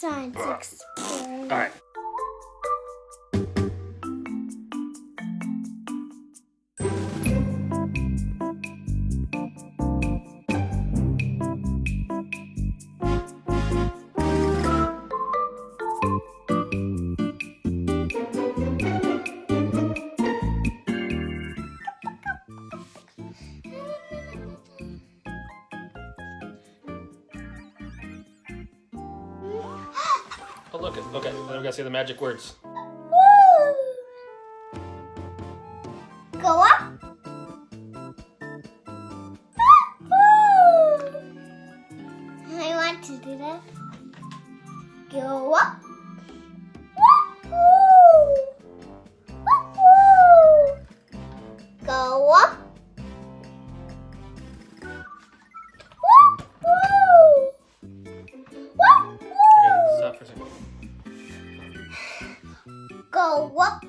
science experiment. All right. Oh, look. Okay, then we gotta say the magic words. Woo! Go up. Woo! I want to do that. Go up. Woo! Woo! Go up. Woo! Okay, stop for a second. Go up.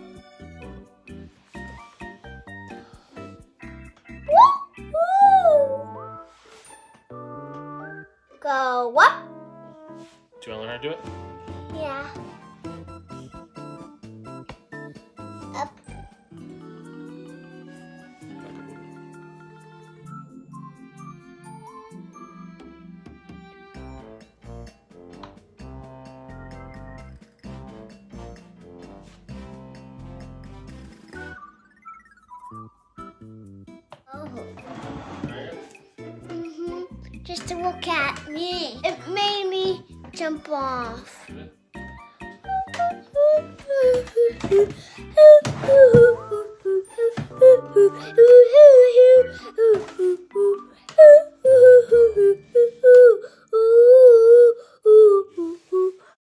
Woo! Go up. Do you want to learn how to do it? Yeah. Up. Oh. Just to look at me. It made me jump off.